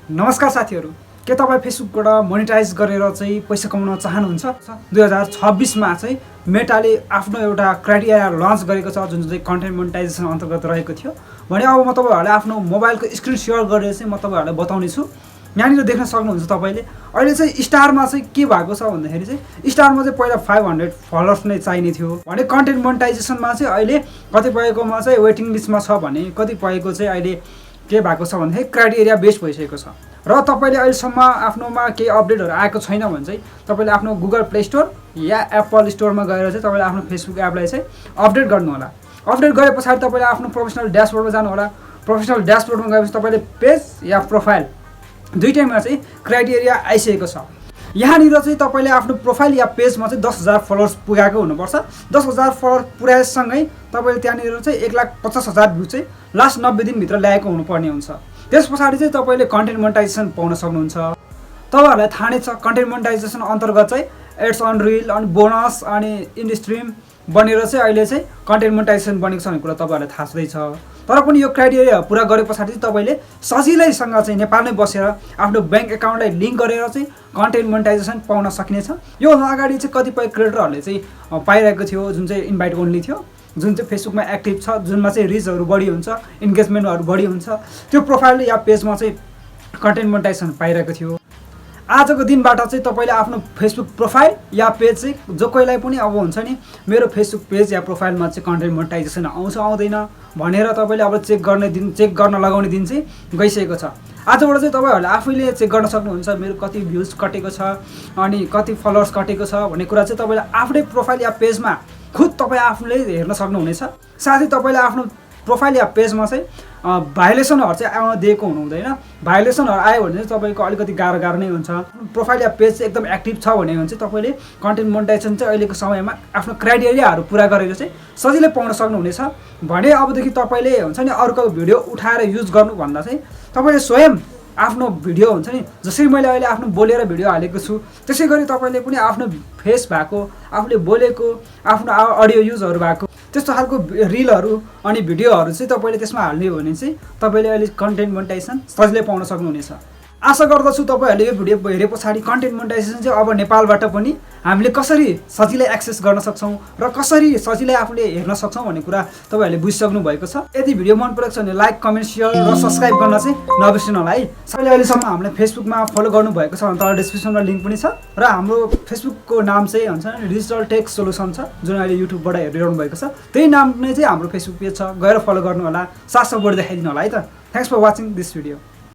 नमस्कार साथीहरू, के तपाईँ फेसबुकबाट मोनेटाइज गरेर चाहिँ पैसा कमाउन चाहनुहुन्छ? 2026 मा चाहिँ मेटाले आफ्नो एउटा क्राइटेरिया लन्च गरेको छ जुन चाहिँ कन्टेन्ट मोनेटाइजेसन अन्तर्गत रहेको थियो। भने अब म तपाईँहरूलाई आफ्नो मोबाइलको स्क्रिन सेयर गरेर चाहिँ म तपाईँहरूलाई बताउने छु। यहाँनिर देख्न सक्नुहुन्छ तपाईँले अहिले चाहिँ स्टारमा चाहिँ के भएको छ भन्दाखेरि चाहिँ स्टारमा चाहिँ पहिला 500 फलोअर्स नै चाहिने थियो भने कन्टेन्ट मोनेटाइजेसनमा चाहिँ अहिले कतिपयकोमा चाहिँ वेटिङ लिस्टमा छ भने कतिपयको चाहिँ अहिले के भएको छ भन्दाखेरि क्राइटेरिया बेस्ड भइसकेको छ। र तपाईँले अहिलेसम्म आफ्नोमा केही अपडेटहरू आएको छैन भने चाहिँ तपाईँले आफ्नो गुगल प्ले स्टोर या एप्पल स्टोरमा गएर चाहिँ तपाईँले आफ्नो फेसबुक एपलाई चाहिँ अपडेट गर्नु होला। अपडेट गरे पछाडि तपाईँले आफ्नो प्रोफेसनल ड्यासबोर्डमा जानु होला। प्रोफेसनल ड्यासबोर्डमा गएपछि तपाईँले पेज या प्रोफाइल दुईटैमा चाहिँ क्राइटेरिया आइसकेको छ। यहाँनिर चाहिँ तपाईँले आफ्नो प्रोफाइल या पेजमा चाहिँ 10,000 फलोअर्स पुगेको हुनुपर्छ। 10,000 फलोअर पुर्याएसँगै तपाईँले त्यहाँनिर चाहिँ 1,50,000 भ्यू चाहिँ लास्ट 90 दिनभित्र ल्याएको हुनुपर्ने हुन्छ। त्यस पछाडि चाहिँ तपाईँले कन्टेन्ट मोनेटाइजेसन पाउन सक्नुहुन्छ। तपाईँहरूलाई थाहा नै छ कन्टेन्ट मोनेटाइजेसन अन्तर्गत चाहिँ एड्स अन रिल अनि बोनस अनि इन स्ट्रिम बनेर चाहिँ अहिले चाहिँ कन्टेन्ट मोनेटाइजेसन बनेको छ भन्ने कुरा तपाईँहरूलाई थाहा छँदैछ। तर पनि यो क्राइटेरिया पुरा गरे पछाडि चाहिँ तपाईँले सजिलैसँग चाहिँ नेपालमै बसेर आफ्नो ब्याङ्क एकाउन्टलाई लिङ्क गरेर चाहिँ कन्टेन्ट मोनेटाइजेसन पाउन सकिनेछ। योभन्दा अगाडि चाहिँ कतिपय क्रिएटरहरूले चाहिँ पाइरहेको थियो जुन चाहिँ इन्भाइट ओन्ली थियो, जुन चाहिँ फेसबुकमा एक्टिभ छ, जुनमा चाहिँ रिचहरू बढी हुन्छ, इन्गेजमेन्टहरू बढी हुन्छ, त्यो प्रोफाइल या पेजमा चाहिँ कन्टेन्ट मोनेटाइजेसन पाइरहेको थियो। आजको दिनबाट चाहिँ तपाईँले आफ्नो फेसबुक प्रोफाइल या पेज चाहिँ जो कोहीलाई पनि अब हुन्छ नि मेरो फेसबुक पेज या प्रोफाइलमा चाहिँ कन्टेन्ट मोनेटाइजेसन आउँछ आउँदैन भनेर तपाईँले अब चेक गर्न लगाउने दिन चाहिँ गइसकेको छ। आजबाट चाहिँ तपाईँहरूले आफैले चेक गर्न सक्नुहुन्छ मेरो कति भ्युज कटेको छ अनि कति फलोअर्स कटेको छ भन्ने कुरा चाहिँ तपाईँले आफ्नै प्रोफाइल या पेजमा खुद तपाईँ आफूले हेर्न सक्नुहुनेछ। साथै तपाईँले आफ्नो प्रोफाइल या पेजमा चाहिँ भाइलेसनहरू चाहिँ आउन दिएको हुनुहुँदैन। भाइलेसनहरू आयो भने चाहिँ तपाईँको अलिकति गाह्रो नै हुन्छ। प्रोफाइल या पेज चाहिँ एकदम एक्टिभ छ भने चाहिँ तपाईँले कन्टेन्ट मोनेटाइजेसन चाहिँ अहिलेको समयमा आफ्नो क्राइटेरियाहरू पुरा गरेर चाहिँ सजिलै पाउन सक्नुहुनेछ। भने अबदेखि तपाईँले हुन्छ नि अरूको भिडियो उठाएर युज गर्नुभन्दा चाहिँ तपाईँले स्वयं आफ्नो भिडियो हुन्छ नि जसरी मैले अहिले आफ्नो बोलेर भिडियो हालेको छु त्यसै गरी तपाईँले पनि आफ्नो फेस भएको, आफूले बोलेको, आफ्नो अडियो युजहरू भएको त्यस्तो खालको रिलहरू अनि भिडियोहरू चाहिँ तपाईँले त्यसमा हाल्ने हो भने चाहिँ तपाईँले अहिले कन्टेन्ट मोनेटाइजेसन सजिलै पाउन सक्नुहुनेछ। आशा गर्दछु तपाईँहरूले यो भिडियो हेरे पछाडि कन्टेन्ट मोनेटाइजेसन चाहिँ अब नेपालबाट पनि हामीले कसरी सजिलै एक्सेस गर्न सक्छौँ र कसरी सजिलै आफूले हेर्न सक्छौँ भन्ने कुरा तपाईँहरूले बुझिसक्नु भएको छ। यदि भिडियो मन परेको छ भने लाइक, कमेन्ट, सेयर र सब्सक्राइब गर्न चाहिँ नबिर्सिनु होला है। सबैले अहिलेसम्म हामीलाई फेसबुकमा फलो गर्नुभएको छ भने तल डिस्क्रिप्सनमा लिङ्क पनि छ र हाम्रो फेसबुकको नाम चाहिँ हुन्छ डिजिटल टेक सोल्युसन छ जुन अहिले युट्युबबाट हेरिरहनु भएको छ। त्यही नाम नै चाहिँ हाम्रो फेसबुक पेज छ, गएर फलो गर्नु होला, साथ बढी देखाइदिनु होला है त। Thanks for watching this video.